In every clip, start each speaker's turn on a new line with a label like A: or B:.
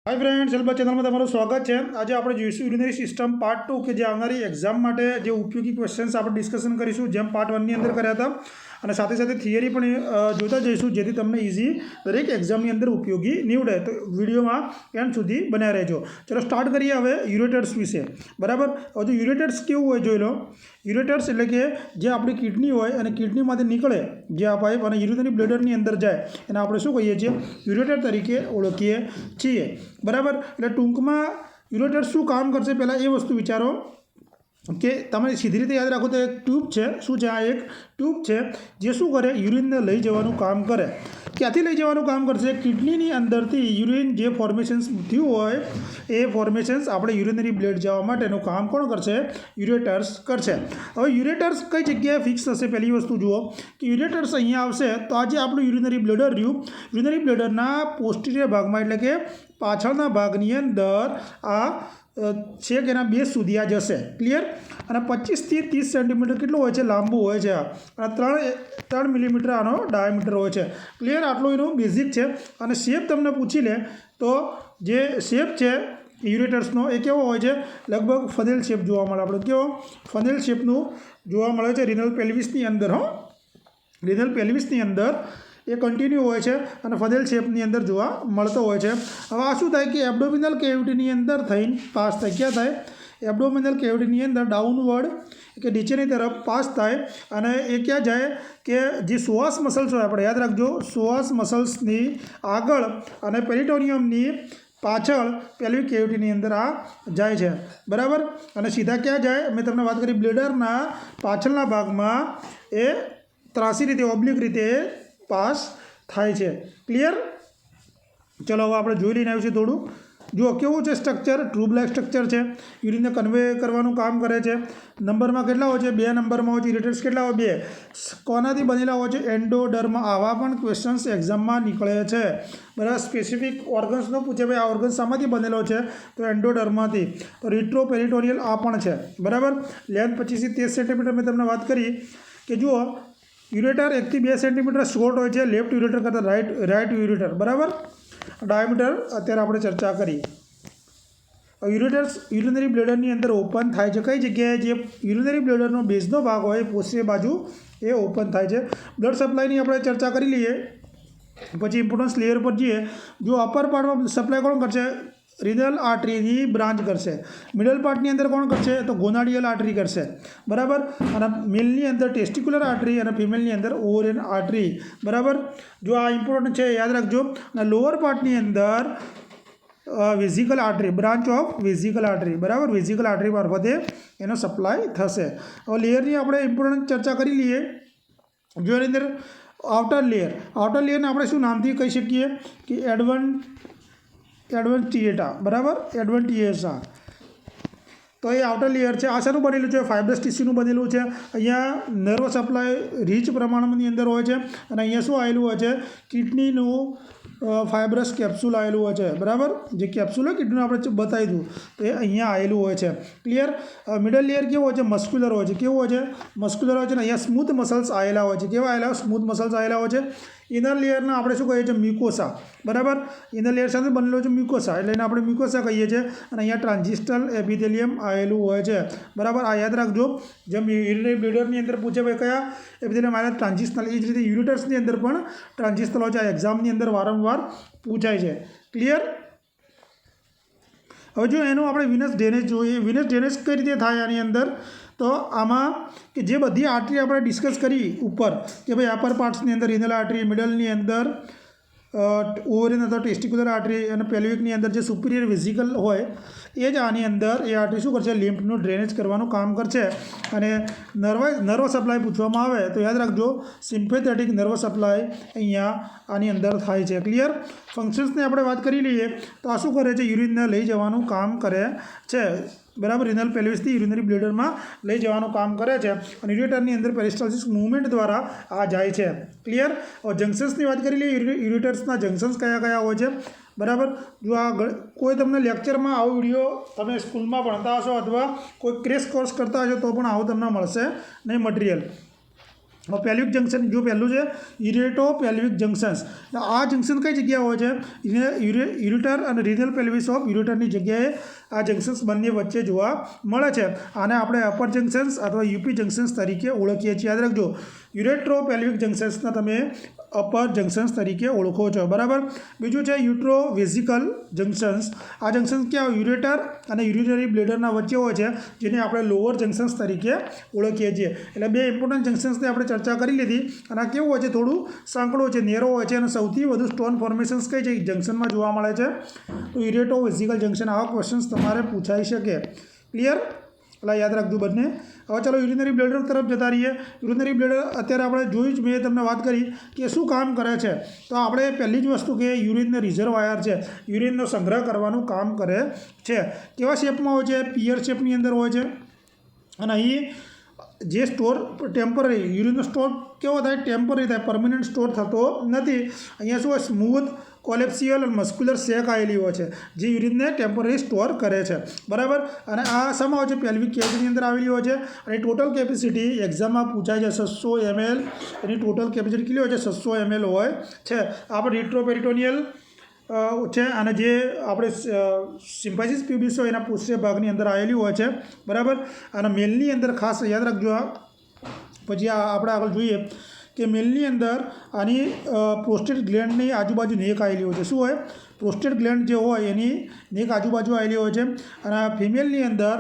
A: Hi friends help channel में तमाરું स्वागत है। आज आप જોઈશું યુરિનરી સિસ્ટમ પાર્ટ 2 કે જે આવનારી એક્ઝામ માટે જે ઉપયોગી ક્વેશ્ચન્સ આપણે ડિસ્કશન કરીશું જેમ પાર્ટ 1 ની અંદર કર્યા હતા અને સાથે સાથે થિયરી પણ જોતા જઈશું જેથી તમને ઈઝી દરેક એક્ઝામની અંદર ઉપયોગી નીવડે। તો વિડીયોમાં એન્ડ સુધી બન્યા રહેજો। ચલો સ્ટાર્ટ કરીએ હવે યુરેટર્સ વિશે। બરાબર, હવે જો યુરેટર્સ કેવું હોય જોઈ લો। યુરેટર્સ એટલે કે જે આપણી કિડની હોય અને કિડનીમાંથી નીકળે જે આ પાઇપ અને યુરિનરી બ્લેડરની અંદર જાય એને આપણે શું કહીએ છીએ? યુરેટર તરીકે ઓળખીએ છીએ। बराबर એટલે ટૂંકમાં યુરેટર શું કામ કરશે પહેલાં એ વસ્તુ વિચારો કે તમે સીધી રીતે યાદ રાખો તો એક ટ્યુબ છે। શું છે? આ એક ટ્યુબ છે જે શું કરે? યુરિનને લઈ જવાનું કામ કરે। ક્યાંથી લઈ જવાનું કામ કરશે? કિડનીની અંદરથી યુરિન જે ફોર્મેશન્સ થયું હોય એ ફોર્મેશન્સ આપણે યુરિનરી બ્લેડ જવા માટેનું કામ કોણ કરશે? યુરેટર્સ કરશે। હવે યુરેટર્સ કઈ જગ્યાએ ફિક્સ થશે? પહેલી વસ્તુ જુઓ કે યુરેટર્સ અહીંયા આવશે તો આજે આપણું યુરિનરી બ્લેડર રહ્યું, યુરિનરી બ્લેડરના પોસ્ટિરિયર ભાગમાં એટલે કે પાછળના ભાગની અંદર આ છેક એના બેઝ સુધી આ જશે। ક્લિયર? અને 25 થી 30 સેન્ટીમીટર કેટલું હોય છે? લાંબુ હોય છે અને 3 મિલીમીટર આનો ડાયામીટર હોય છે। ક્લિયર? આટલું એનું બેઝિક છે। અને શેપ તમને પૂછી લે તો જે શેપ છે યુરેટર્સનો એ કેવો હોય છે? લગભગ ફનેલ શેપ જોવા મળે। આપણે કેવો ફનેલ શેપનું જોવા મળે છે રિનલ પેલ્વિસની અંદર। રિનલ પેલ્વિસની અંદર એ કન્ટિન્યુ હોય છે અને ફનેલ શેપની અંદર જોવા મળતો હોય છે। હવે આ શું થાય કે એબ્ડોમિનલ કેવિટીની અંદર થઈને પાસ થાય। ક્યાં થાય? એબ્ડોમિનલ કેવિટીની અંદર ડાઉનવર્ડ કે નીચેની તરફ પાસ થાય અને એ ક્યાં જાય કે જે શ્વાસ મસલ્સ હોય આપણે યાદ રાખજો, શ્વાસ મસલ્સની આગળ અને પેરિટોનિયમની પાછળ પેલ્વિક કેવિટીની અંદર આ જાય છે। બરાબર? અને સીધા ક્યાં જાય? મેં તમને વાત કરી બ્લેડરના પાછળના ભાગમાં એ ત્રાસી રીતે ઓબ્લિક રીતે પાસ થાય છે। ક્લિયર? ચલો હવે આપણે જોઈ લઈને આવીશું થોડું। જુઓ કેવું છે સ્ટ્રક્ચર? ટ્યુબ લાઇક સ્ટ્રક્ચર છે। યુરિનને કન્વે કરવાનું કામ કરે છે। નંબરમાં કેટલા હોય છે? 2 નંબરમાં હોય છે। યુરેટર્સ કેટલા હોય? 2। કોનાથી બનેલા હોય છે? એન્ડોડર્મ। આવા પણ ક્વેશ્ચન્સ એક્ઝામમાં નીકળે છે। બરાબર? સ્પેસિફિક ઓર્ગન્સનો પૂછે ભાઈ આ ઓર્ગન્સ શામાંથી બનેલો છે? તો એન્ડોડર્મમાંથી। તો રિટ્રોપેરિટોનિયલ આ પણ છે। બરાબર? લેન્થ 25 થી 30 સેન્ટીમીટર મેં તમને વાત કરી કે જુઓ યુરેટર 1 થી 2 સેન્ટીમીટર શોર્ટ હોય છે લેફ્ટ યુરેટર કરતાં રાઇટ યુરેટર। બરાબર? ડાયામીટર અત્યારે આપણે ચર્ચા કરી। યુરેટર્સ યુરિનરી બ્લેડરની અંદર ઓપન થાય છે કઈ જગ્યાએ? જે યુરિનરી બ્લેડરનો બેઝનો ભાગ હોય પોસ્ટિરિયર બાજુ એ ઓપન થાય છે। બ્લડ સપ્લાયની આપણે ચર્ચા કરી લઈએ પછી ઇમ્પોર્ટન્સ લેયર પર જઈએ। જો અપર પાર્ટમાં સપ્લાય કોણ કરશે? રિનલ આર્ટરીની બ્રાન્ચ કરશે। મિડલ પાર્ટની અંદર કોણ કરશે? તો ગોનાડિયલ આર્ટરી કરશે। બરાબર? અને મેલની અંદર ટેસ્ટિક્યુલર આર્ટરી અને ફિમેલની અંદર ઓવેરિયન આર્ટરી। બરાબર? જો આ ઇમ્પોર્ટન્ટ છે યાદ રાખજો। અને લોઅર પાર્ટની અંદર વેઝિકલ આર્ટરી, બ્રાન્ચ ઓફ વેઝિકલ આર્ટરી। બરાબર? વેઝિકલ આર્ટરી મારફતે એનો સપ્લાય થશે। હવે લેયરની આપણે ઇમ્પોર્ટન્ટ ચર્ચા કરી લઈએ। જો એની અંદર આઉટર લેયરને આપણે શું નામથી કહી શકીએ કે એડવન્ટિએટા। બરાબર? એડવન્ટિએટા તો એ આઉટર લેયર છે। આ શાનું બનેલું છે? ફાઇબ્રસ ટીસ્યુનું બનેલું છે। અહીંયા નર્વ સપ્લાય રીચ પ્રમાણની અંદર હોય છે અને અહીંયા શું આવેલું હોય છે? કિડનીનું ફાઇબ્રસ કેપ્સ્યુલ આવેલું હોય છે। બરાબર? જે કેપ્સ્યુલ હોય કિડનીનું આપણે બતાવી દઉં તો એ અહીંયા આવેલું હોય છે। ક્લિયર? મિડલ લેયર કેવું હોય છે? મસ્ક્યુલર હોય છે। કેવું હોય છે? મસ્ક્યુલર હોય છે અને અહીંયા સ્મૂથ મસલ્સ આવેલા હોય છે। કેવા આવેલા? સ્મૂથ મસલ્સ આવેલા હોય છે। ઇનર લેયરના આપણે શું કહીએ છીએ? મ્યુકોસા। બરાબર? ઇનર લેયર સાથે બનેલો છે મ્યુકોસા એટલે એને આપણે મ્યુકોસા કહીએ છીએ અને અહીંયા ટ્રાન્ઝિસ્ટલ એપિથેલિયમ આવેલું હોય છે। બરાબર? આ યાદ રાખજો। જેમ યુરિનરી બ્લેડરની અંદર પૂછે ભાઈ કયા એપિથેલિયમ આવેલા? ટ્રાન્ઝિસ્ટલ। એ જ રીતે યુરેટર્સની અંદર પણ ટ્રાન્ઝિસ્ટલ હોય છે। આ એક્ઝામની અંદર વારંવાર પૂછાય છે। ક્લિયર? હવે જો એનું આપણે વિનસ ડ્રેનેજ જોઈએ। વિનસ ડ્રેનેજ કઈ રીતે થાય આની અંદર? તો આમાં કે જે બધી આર્ટરી આપણે ડિસ્કસ કરી ઉપર કે ભાઈ અપર પાર્ટ્સની અંદર રિનલ આર્ટરી, મિડલની અંદર ઓવેરિયન અથવા ટેસ્ટિક્યુલર આર્ટરી અને પેલ્વિકની અંદર જે સુપિરિયર વેઝિકલ હોય એ જ આની અંદર એ આર્ટરી શું કરશે? લિમ્ફનું ડ્રેનેજ કરવાનું કામ કરશે। અને નર્વ સપ્લાય પૂછવામાં આવે તો યાદ રાખજો સિમ્પેથેટિક નર્વ સપ્લાય અહીંયા આની અંદર થાય છે। ક્લિયર? ફંક્શન્સની આપણે વાત કરી લઈએ તો આ શું કરે છે? યુરિનને લઈ જવાનું કામ કરે છે। બરાબર? રિનલ પેલ્વિસથી યુરિનરી બ્લેડરમાં લઈ જવાનું કામ કરે છે અને યુરેટરની અંદર પેરિસ્ટાલ્સિસ મૂવમેન્ટ દ્વારા આ જાય છે। ક્લિયર? હવે જંક્શન્સની વાત કરી લઈએ। યુરેટર્સના જંક્શન્સ કયા કયા હોય છે? બરાબર? જો આ કોઈ તમને લેક્ચરમાં આવો વિડીયો તમે સ્કૂલમાં ભણતા હશો અથવા કોઈ ક્રેશ કોર્સ કરતા હશો તો પણ આવું તમને મળશે નહીં મટીરિયલ। પેલ્વિક જંક્શન જો પહેલું છે યુરેટો પેલ્વિક જંક્શન્સ. આ જંક્શન કઈ જગ્યાએ હોય છે? યુરેટર અને રીનલ પેલ્વિસ ઓફ યુરેટરની જગ્યાએ આ જંક્શન્સ બંને વચ્ચે જોવા મળે છે. આને આપણે અપર જંક્શન્સ અથવા યુપી જંક્શન્સ તરીકે ઓળખીએ છીએ. યાદ રાખજો, યુરેટ્રો પેલ્વિક જંક્શન્સના તમે અપર જંક્શન્સ તરીકે ઓળખો છો. બરાબર. બીજું છે યુટ્રો વેઝિકલ જંક્શન્સ. આ જંક્શન્સ ક્યાં યુરેટર અને યુરિનરી બ્લેડરના વચ્ચે હોય છે, જેને આપણે લોઅર જંક્શન્સ તરીકે ઓળખીએ છીએ. એટલે બે ઇમ્પોર્ટન્ટ જંક્શન્સની આપણે ચર્ચા કરી લીધી. અને આ કેવું હોય છે? થોડું સાંકડું છે, નેરો હોય છે, અને સૌથી વધુ સ્ટોન ફોર્મેશન્સ કઈ છે જંક્શનમાં જોવા મળે છે? તો યુરેટો વેઝિકલ જંક્શન. આવા ક્વેશ્ચન્સ તમારે પૂછાઈ શકે. ક્લિયર? એટલે યાદ રાખજો બંને. હવે ચાલો યુરિનરી બ્લેડર તરફ જતા રહીએ. યુરિનરી બ્લેડર અત્યારે આપણે જોયું જ, મેં તમને વાત કરી કે શું કામ કરે છે. તો આપણે પહેલી જ વસ્તુ કે યુરિનનો રિઝર્વાયર છે, યુરિનનો સંગ્રહ કરવાનું કામ કરે છે. કેવા શેપમાં હોય છે? પિયર શેપની અંદર હોય છે. અને અહીં જે સ્ટોર ટેમ્પરરી યુરિનનો સ્ટોર કેવો થાય? ટેમ્પરરી થાય, પરમનન્ટ સ્ટોર થતો નથી. અહીંયા શું હોય? સ્મૂથ કોલેપ્સિયલ અને મસ્ક્યુલર સેક આવેલી હોય છે, જે યુરિનને ટેમ્પરરી સ્ટોર કરે છે. બરાબર. અને આ શામાં હોય છે? પેલ્વિક કેવિટીની અંદર આવેલી હોય છે. અને ટોટલ કેપેસિટી એક્ઝામમાં પૂછાય છે 600 ml. એની ટોટલ કેપેસિટી કેટલી હોય છે? 600 ml હોય છે. આપણે રિટ્રોપેરિટોનિયલ છે, અને જે આપણે સિમ્પાઇસિસ પ્યુબિસ હોય એના પોસ્ટિયર ભાગની અંદર આવેલી હોય છે. બરાબર. અને મેલની અંદર ખાસ યાદ રાખજો. પછી આપણે આગળ જોઈએ કે મેલની અંદર આની પ્રોસ્ટેટ ગ્લેન્ડની આજુબાજુ નેક આવેલી હોય છે. શું હોય? પ્રોસ્ટેટ ગ્લેન્ડ જે હોય એની નેક આજુબાજુ આવેલી હોય છે. અને ફિમેલની અંદર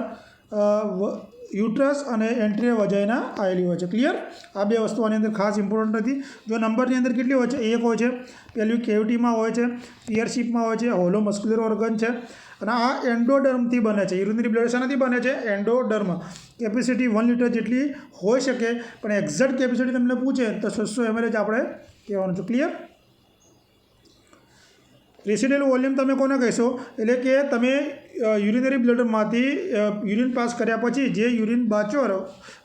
A: યુટ્રસ અને એન્ટ્રી વજાઇના આવેલી હોય છે. ક્લિયર? આ બે વસ્તુ આની અંદર ખાસ ઇમ્પોર્ટન્ટ નથી. જો નંબરની અંદર કેટલી હોય છે? 1 હોય છે. પેલ્વિક કેવિટીમાં હોય છે, પિયરશીપમાં હોય છે, હોલો મસ્ક્યુલર ઓર્ગન છે. અને આ એન્ડોડર્મથી બને છે. યુરિનરી બ્લેડર શાનાથી બને છે? એન્ડોડર્મ. કેપેસિટી 1 લિટર જેટલી હોઈ શકે, પણ એક્ઝેક્ટ કેપેસિટી તમને પૂછે તો 600 ml જ આપણે કહેવાનું છે. ક્લિયર? રેસિડ્યુઅલ વોલ્યુમ તમે કોને કહેશો? એટલે કે તમે યુરિનરી બ્લેડરમાંથી યુરિન પાસ કર્યા પછી જે યુરિન બાચો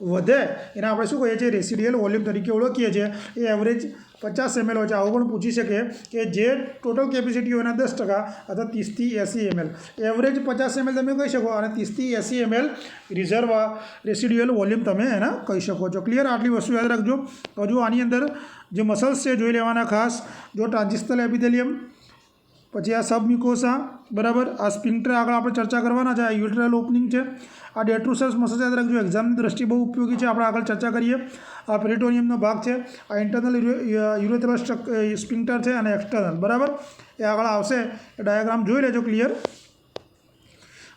A: વધે એને આપણે શું કહીએ છીએ? રેસિડ્યુઅલ વોલ્યુમ તરીકે ઓળખીએ છીએ. એ એવરેજ 50 ml હોય છે. આવું પણ પૂછી શકે કે જે ટોટલ કેપેસિટી હોય એના 10% અથવા 30 થી 80 ml. એવરેજ 50 ml તમે કહી શકો, અને 30 થી 80 ml રેસિડ્યુઅલ વોલ્યુમ તમે એના કહી શકો છો. ક્લિયર? આટલી વસ્તુ યાદ રાખજો. હજુ આની અંદર જે મસલ્સ છે જોઈ લેવાના ખાસ. જો ટ્રાન્ઝિસ્ટલ એપિથેલિયમ, પછી આ સબમ્યુકોસા. બરાબર. આ સ્પિન્ક્ટર આગળ આપણે ચર્ચા કરવાના છે. આ યુટેરલ ઓપનિંગ છે. આ ડેટ્રુસસ મસલ્સ યાદ રાખજો, એક્ઝામની દ્રષ્ટિએ બહુ ઉપયોગી છે. આપણે આગળ ચર્ચા કરીએ. આ પેરિટોનિયમનો ભાગ છે. આ ઇન્ટરનલ યુરેથ્રલ સ્પિન્ક્ટર છે, અને એક્સટર્નલ. બરાબર. એ આગળ આવશે, એ ડાયાગ્રામ જોઈ લેજો. ક્લિયર?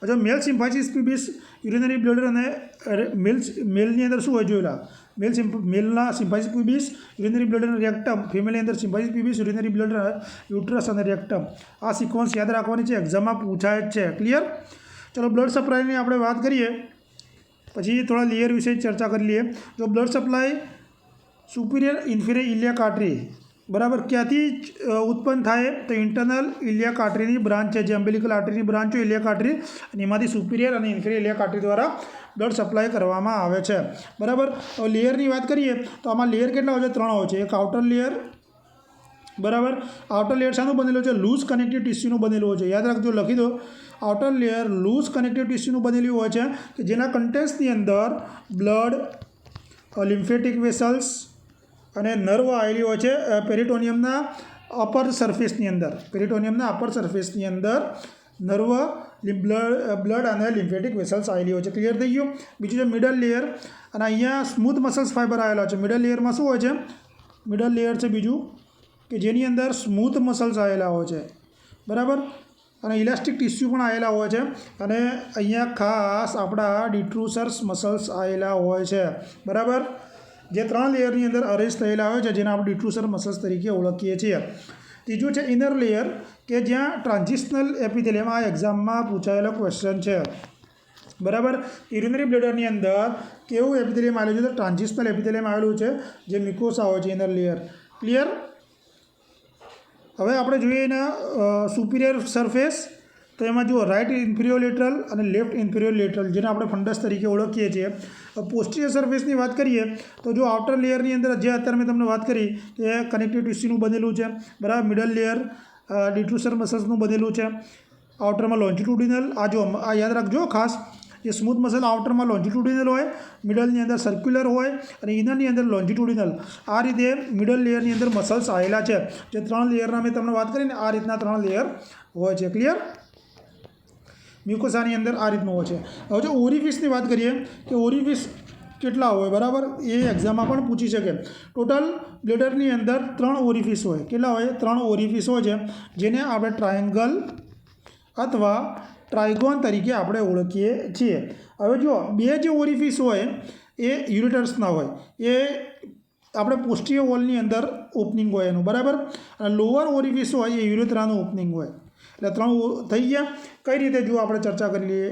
A: જો મેલ સિમ્પાઇસિસ પ્યુબિસ યુરિનરી બ્લેડર અને મેલની અંદર શું હોય જોયેલા? મેલના સિમ્પાઇસિસ પ્યુબિસ યુરિનરી બ્લેડર અને રેક્ટમ. ફિમેલની અંદર સિમ્પાઇસિસ પ્યુબિસ યુરિનરી બ્લેડર યુટ્રસ અને રેક્ટમ. આ સિક્વન્સ યાદ રાખવાની છે, એક્ઝામમાં પૂછાય જ છે. ક્લિયર? ચલો બ્લડ સપ્લાયની આપણે વાત કરીએ, પછી થોડા લેયર વિશે ચર્ચા કરી લઈએ. જો blood supply superior inferior iliac artery, બરાબર, ક્યાંથી ઉત્પન્ન થાય? તો ઇન્ટરનલ ઇલિયાક આર્ટરીની બ્રાન્ચ છે, જે અમ્બિલિકલ આર્ટરીની બ્રાન્ચ હોય ઇલિયાક આર્ટરી, અને એમાંથી સુપિરિયર અને ઇન્ફિરિયર ઇલિયાક આર્ટરી દ્વારા બ્લડ સપ્લાય કરવામાં આવે છે. બરાબર. હવે લેયરની વાત કરીએ તો આમાં લેયર કેટલા હોય છે? 3 હોય છે. એક આઉટર લેયર. બરાબર. આઉટર લેયર શાનું બનેલું છે? લૂઝ કનેક્ટિવ ટિશ્યુનું બનેલું હોય છે. યાદ રાખજો, લખી દો. આઉટર લેયર લૂઝ કનેક્ટિવ ટિશ્યુનું બનેલું હોય છે, કે જેના કન્ટેન્ટ્સની અંદર બ્લડ, લિમ્ફેટિક વેસલ્સ અને નર્વ આવેલી હોય છે. પેરિટોનિયમના અપર સરફેસની અંદર, પેરિટોનિયમના અપર સરફેસની અંદર નર્વ, બ્લડ અને લિમ્ફેટિક વેસલ્સ આવેલી હોય છે. ક્લિયર થઈ ગયું? બીજું છે મિડલ લેયર. અને અહીંયા સ્મૂથ મસલ્સ ફાઇબર આવેલા છે. મિડલ લેયરમાં શું હોય છે? મિડલ લેયર છે બીજું, કે જેની અંદર સ્મૂથ મસલ્સ આવેલા હોય છે. બરાબર. અને ઇલાસ્ટિક ટિશ્યુ પણ આવેલા હોય છે. અને અહીંયા ખાસ આપણા ડિટ્રુસર્સ મસલ્સ આવેલા હોય છે. બરાબર. જે 3 લેયરની અંદર અરેન્જ થયેલા હોય છે, જેને આપણે ડિટ્રુસર મસલ્સ તરીકે ઓળખીએ છીએ. ત્રીજું છે ઇનર લેયર, કે જ્યાં ટ્રાન્ઝિશનલ એપિથેલિયમ. આ એક્ઝામમાં પૂછાયેલો ક્વેશ્ચન છે. બરાબર. યુરિનરી બ્લેડરની અંદર કેવું એપિથેલિયમ આવેલું છે? તો ટ્રાન્ઝિશનલ એપિથેલિયમ આવેલું છે, જે મિકોસા હોય છે, ઇનર લેયર. ક્લિયર? હવે આપણે જોઈએ એના સુપિરિયર સરફેસ. તો એમાં જુઓ, રાઇટ ઇન્ફિરિયર લેટરલ અને લેફ્ટ ઇન્ફિરિયર લેટરલ, જેને આપણે ફંડસ તરીકે ઓળખીએ છીએ. પોસ્ટિરિયર સરફેસની વાત કરીએ તો જો આઉટર લેયરની અંદર જે અત્યારે મેં તમને વાત કરી કે કનેક્ટિવ ટિશ્યુનું બનેલું છે. બરાબર. મિડલ લેયર ડિટ્રુસર મસલ્સનું બનેલું છે. આઉટરમાં લોન્જિટ્યુડિનલ. આ જો આ યાદ રાખજો ખાસ, જે સ્મૂથ મસલ આઉટરમાં લોન્જિટ્યુડિનલ હોય, મિડલની અંદર સર્ક્યુલર હોય અને ઇનરની અંદર લોન્જિટ્યુડિનલ. આ રીતે મિડલ લેયરની અંદર મસલ્સ આવેલા છે. જે 3 લેયરના મેં તમને વાત કરીને આ રીતના 3 લેયર હોય છે. ક્લિયર? મ્યુકોસાની અંદર આ રીતનું હોય છે. હવે જો ઓરિફિસની વાત કરીએ કે ઓરિફિસ કેટલા હોય, બરાબર, એ એક્ઝામમાં પણ પૂછી શકે. ટોટલ બ્લેડરની અંદર 3 ઓરિફિસ હોય. કેટલા હોય? 3 ઓરિફિસ હોય છે, જેને આપણે ટ્રાયંગલ અથવા ટ્રાયગોન તરીકે આપણે ઓળખીએ છીએ. હવે જો 2 જે ઓરિફિસ હોય એ યુરેટર્સના હોય. એ આપણે પોસ્ટિયર વોલની અંદર ઓપનિંગ હોય એનું, બરાબર. અને લોઅર ઓરિફિસ હોય એ યુરેથ્રાનું ઓપનિંગ હોય. એટલે 3 થઈ ગયા. કઈ રીતે જો આપણે ચર્ચા કરી લઈએ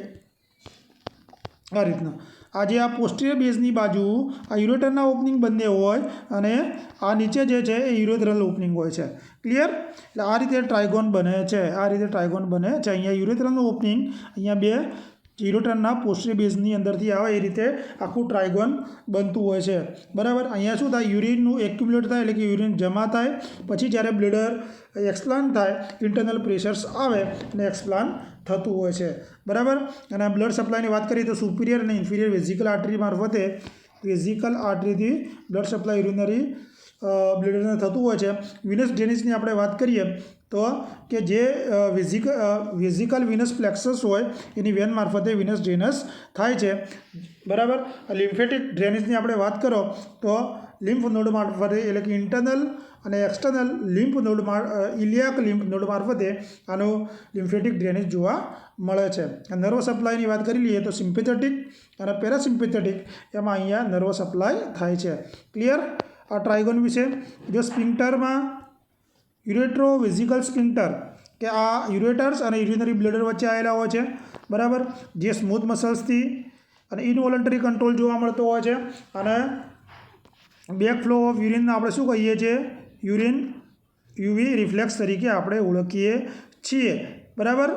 A: આ રીતના. આ જે આ પોસ્ટિયર બેઝની બાજુ આ યુરેટરના ઓપનિંગ બંને હોય અને આ નીચે જે છે એ યુરેથ્રલ ઓપનિંગ હોય છે. ક્લિયર? એટલે આ રીતે ટ્રાયગોન બને છે. આ રીતે ટ્રાયગોન બને છે. અહીંયા યુરેથ્રલનું ઓપનિંગ, અહીંયા 2 યુરેટરના પોસ્ટિયર બેઝની અંદરથી આવે એ રીતે આખું ટ્રાયગોન બનતું હોય છે, બરાબર. અહીંયા શું થાય? યુરિનનું એક્યુમ્યુલેટ થાય, એટલે કે યુરિન જમા થાય. પછી જ્યારે બ્લેડર એક્સપ્લાન્ટ થાય, ઇન્ટરનલ પ્રેશર્સ આવે અને એક્સપ્લાન્ટ થતું હોય છે, બરાબર. અને બ્લડ સપ્લાયની વાત કરીએ તો સુપિરિયર અને ઇન્ફિરિયર વેઝિકલ આર્ટરી મારફતે વેઝિકલ આર્ટરીથી બ્લડ સપ્લાય યુરિનરી બ્લેડરને થતું હોય છે. વિનસ ડ્રેનેજની આપણે વાત કરીએ તો કે જે વેઝિકલ વિનસ પ્લેક્સસ હોય એની વેન મારફતે વિનસ ડ્રેનેજ થાય છે, બરાબર. લિમ્ફેટિક ડ્રેનેજની આપણે વાત કરો તો લિમ્ફ નોડ મારફતે, એટલે કે ઇન્ટરનલ અને external lymph node iliac lymph node મારફતે આનું લિમ્ફેટિક ડ્રેનેજ જોવા મળે છે. નર્વ સપ્લાયની વાત કરી લઈએ તો સિમ્પેથેટિક અને પેરાસિમ્પેથેટિક એમાં અહીંયા નર્વ સપ્લાય થાય છે. ક્લિયર? આ ટ્રાયગોન વિશે. જો સ્પિન્ક્ટરમાં યુરેટ્રો વેઝિકલ સ્પિન્ક્ટર કે આ યુરેટર્સ અને યુરિનરી બ્લેડર વચ્ચે આવેલા હોય છે, બરાબર. જે સ્મૂથ મસલ્સથી અને ઇનવોલન્ટરી કંટ્રોલ જોવા મળતો હોય છે. અને બેક ફ્લો ઓફ યુરિન આપણે શું કહીએ છીએ? યુવી રિફ્લેક્સ તરીકે આપણે ઓળખીએ છીએ, બરાબર.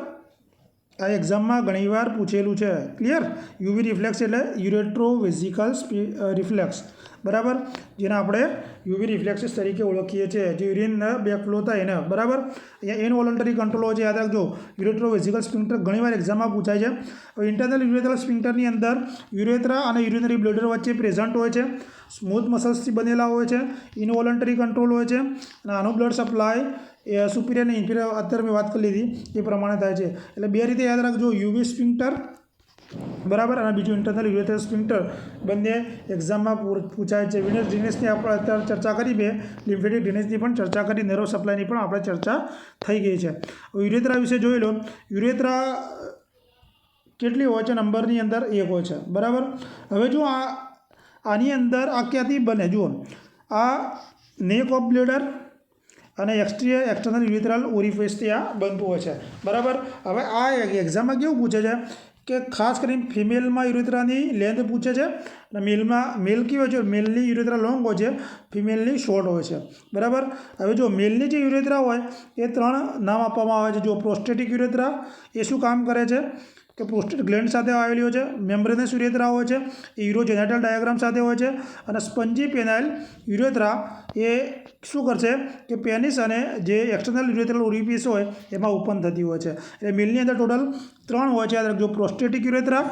A: આ એક્ઝામમાં ઘણીવાર પૂછેલું છે. ક્લિયર? યુવી રિફ્લેક્સ એટલે યુરેટ્રો વેઝિકલ રિફ્લેક્સ, બરાબર, જેને આપણે યુવી રિફ્લેક્સિસ તરીકે ઓળખીએ છીએ. જે યુરિન બેક ફ્લો થાય એને, બરાબર. અહીંયા ઇનવોલન્ટરી કંટ્રોલ હોય છે, યાદ રાખજો. યુરેટ્રો વેઝિકલ સ્પિન્ક્ટર ઘણીવાર એક્ઝામમાં પૂછાય છે. હવે ઇન્ટરનલ યુરેથ્રલ સ્પિન્ક્ટરની અંદર યુરેથ્રા અને યુરિનરી બ્લેડર વચ્ચે પ્રેઝન્ટ હોય છે. સ્મૂથ મસલ્સથી બનેલા હોય છે. ઇનવોલન્ટરી કંટ્રોલ હોય છે. અને આનો બ્લડ સપ્લાય એ સુપિરિયર અને ઇન્ફિરિયર અત્યારે મેં વાત કરી લીધી એ પ્રમાણે થાય છે. એટલે 2 રીતે યાદ રાખજો, યુવી સ્પિન્ક્ટર, બરાબર, અને બીજું ઇન્ટરનલ યુરેથ્રલ સ્પિન્ક્ટર. બંને એક્ઝામમાં પૂછાય છે. વિનસ ડ્રેનેજની આપણે અત્યારે ચર્ચા કરી, 2 લિમ્ફેટિક ડ્રેનેજની પણ ચર્ચા કરી, નર્વ સપ્લાયની પણ આપણે ચર્ચા થઈ ગઈ છે. યુરેથ્રા વિશે જોઈ લો. યુરેથ્રા કેટલી હોય છે? નંબરની અંદર 1 હોય છે, બરાબર. હવે જો આની અંદર આ ક્યાંથી બને? જુઓ, આ નેક ઓફ બ્લેડર અને એક્સટર્નલ યુરેથ્રલ ઓરિફિસથી આ બનતું હોય છે, બરાબર. હવે આ એક્ઝામમાં કેવું પૂછે છે કે ખાસ કરીને ફિમેલમાં યુરેથ્રાની લેન્થ પૂછે છે અને મેલ કેવી હોય છે? મેલની યુરેથ્રા લોંગ હોય છે, ફિમેલની શોર્ટ હોય છે, બરાબર. હવે જો મેલની જે યુરેથ્રા હોય એ 3 નામ આપવામાં આવે છે. જો પ્રોસ્ટેટિક યુરેથ્રા એ શું કામ કરે છે કે પ્રોસ્ટેટ ગ્લેન્ડ સાથે આવેલી હોય છે. મેમ્બ્રેનસ યુરેથ્રા હોય છે, એ યુરોજેનેટલ ડાયાગ્રામ સાથે હોય છે. અને સ્પંજી પેનાઇલ યુરેથ્રા એ શું કરશે કે પેનિસ અને જે એક્સટર્નલ યુરેથ્રલ ઓરિફિસ હોય એમાં ઓપન થતી હોય છે. એટલે મેલની અંદર ટોટલ 3 હોય છે, યાદ રાખજો. પ્રોસ્ટેટિક યુરેથ્રા,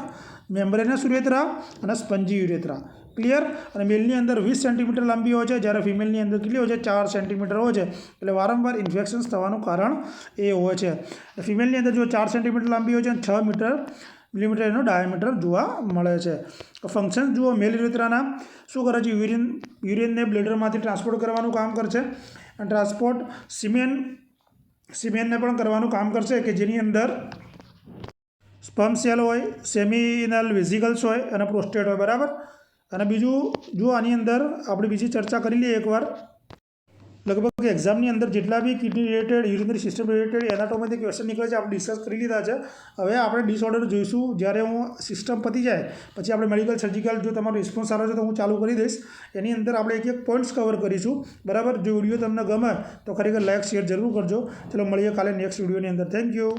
A: મેમ્બ્રેનસ યુરેથ્રા અને સ્પંજી યુરેથ્રા. ક્લિયર? અને મેલની અંદર 20 સેન્ટીમીટર લાંબી હોય છે, જ્યારે ફિમેલની અંદર કેટલી હોય છે? 4 સેન્ટીમીટર હોય છે. એટલે વારંવાર ઇન્ફેક્શન્સ થવાનું કારણ એ હોય છે. ફિમેલની અંદર જો 4 સેન્ટીમીટર લાંબી હોય છે અને 6 મિલીમીટર એનો ડાયામીટર જોવા મળે છે. ફંક્શન જુઓ, મેલ યુરેથ્રાના શું કરે છે? યુરિનને બ્લેડરમાંથી ટ્રાન્સપોર્ટ કરવાનું કામ કરશે. અને ટ્રાન્સપોર્ટ સિમેનને પણ કરવાનું કામ કરશે, કે જેની અંદર સ્પર્મ સેલ હોય, સેમિનલ વેઝિકલ્સ હોય અને પ્રોસ્ટેટ હોય, બરાબર. અને બીજું જો આની અંદર આપણે બીજી ચર્ચા કરી લઈએ એકવાર. લગભગ એક્ઝામની અંદર જેટલા બી kidney related, urinary system related એનાટોમીથી ક્વેશ્ચન નીકળે છે આપણે ડિસ્કસ કરી લીધા છે. હવે આપણે ડિસઓર્ડર જોઈશું જ્યારે હું સિસ્ટમ પતી જાય પછી આપણે મેડિકલ સર્જિકલ, જો તમારો રિસ્પોન્સ સારો છે તો હું ચાલુ કરી દઈશ. એની અંદર આપણે એક પોઈન્ટ્સ કવર કરીશું, બરાબર. જો વિડીયો તમને ગમે તો ખરેખર લાઈક શેર જરૂર કરજો. ચલો મળીએ કાલે નેક્સ્ટ વિડીયોની અંદર. Thank you.